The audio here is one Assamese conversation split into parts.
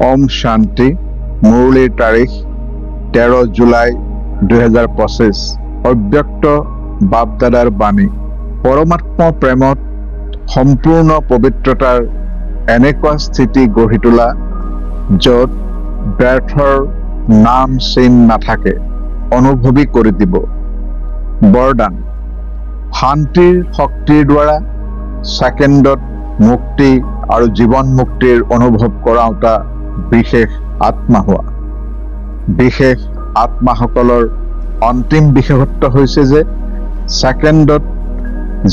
ওম শান্তি। মুৰলীৰ তাৰিখ 13 জুলাই 2025। অব্যক্ত বাপদাদাৰ বাণী। পৰমাত্মা প্ৰেমত সম্পূৰ্ণ পবিত্ৰতাৰ এনেকুৱা স্থিতি গঢ়ি তোলা য'ত ব্যৰ্থৰ নাম চিন নাথাকে অনুভৱী কৰি দিব। বৰদান। শান্তিৰ শক্তিৰ দ্বাৰা ছেকেণ্ডত মুক্তি আৰু জীৱন মুক্তিৰ অনুভৱ কৰাওঁতা বিশেষ আত্মা হোৱা। বিশেষ আত্মাসকলৰ অন্তিম বিশেষত্ব হৈছে যে ছেকেণ্ডত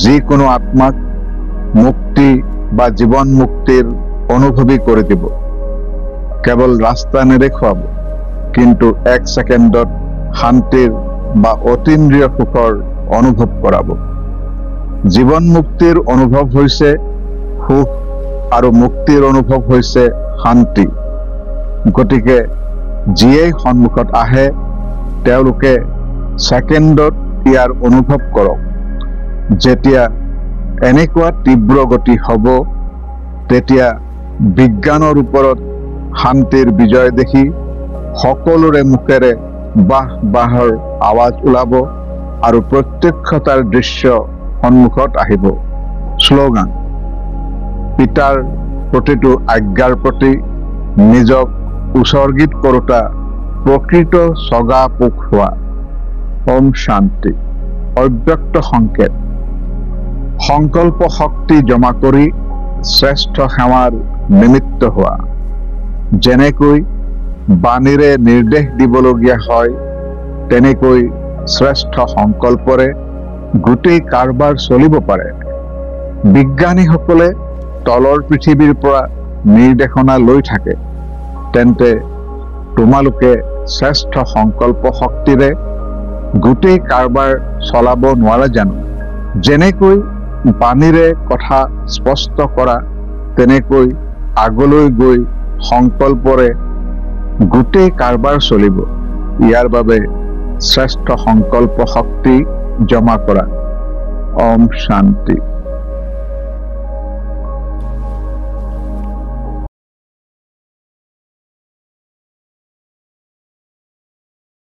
যিকোনো আত্মাক মুক্তি বা জীৱন মুক্তিৰ অনুভৱী কৰি দিব। কেৱল ৰাস্তা নেদেখুৱাব, কিন্তু 1 ছেকেণ্ডত শান্তিৰ বা অতীন্দ্ৰিয় সুখৰ অনুভৱ কৰাব। জীৱন মুক্তিৰ অনুভৱ হৈছে সুখ আৰু মুক্তিৰ অনুভৱ হৈছে শান্তি। গতিকে যিয়েই সন্মুখত আহে তেওঁলোকে ছেকেণ্ডত ইয়াৰ অনুভৱ কৰক। যেতিয়া এনেকুৱা তীব্ৰ গতি হ'ব তেতিয়া বিজ্ঞানৰ ওপৰত শান্তিৰ বিজয় দেখি সকলোৰে মুখেৰে বাহ বাহৰ আৱাজ ওলাব আৰু প্ৰত্যক্ষতাৰ দৃশ্য সন্মুখত আহিব। শ্লোগান। পিতাৰ প্ৰতিটো আজ্ঞাৰ প্ৰতি নিজক উৎসৰ্গিত কৰোতা প্ৰকৃত চগা পোক হোৱা। ওম শান্তি। অব্যক্ত সংকেত। সংকল্প শক্তি জমা কৰি শ্ৰেষ্ঠ সেৱাৰ নিমিত্ত হোৱা। যেনেকৈ বাণীৰে নিৰ্দেশ দিবলগীয়া হয় তেনেকৈ শ্ৰেষ্ঠ সংকল্পৰে গোটেই কাৰবাৰ চলিব পাৰে। বিজ্ঞানীসকলে তলৰ পৃথিৱীৰ পৰা নিৰ্দেশনা লৈ থাকে, তেন্তে তোমালোকে শ্ৰেষ্ঠ সংকল্প শক্তিৰে গোটেই কাৰবাৰ চলাব নোৱাৰা জানো? যেনেকৈ বাণীৰে কথা স্পষ্ট কৰা তেনেকৈ আগলৈ গৈ সংকল্পৰে গোটেই কাৰবাৰ চলিব। ইয়াৰ বাবে শ্ৰেষ্ঠ সংকল্প শক্তি জমা কৰা। ওম শান্তি।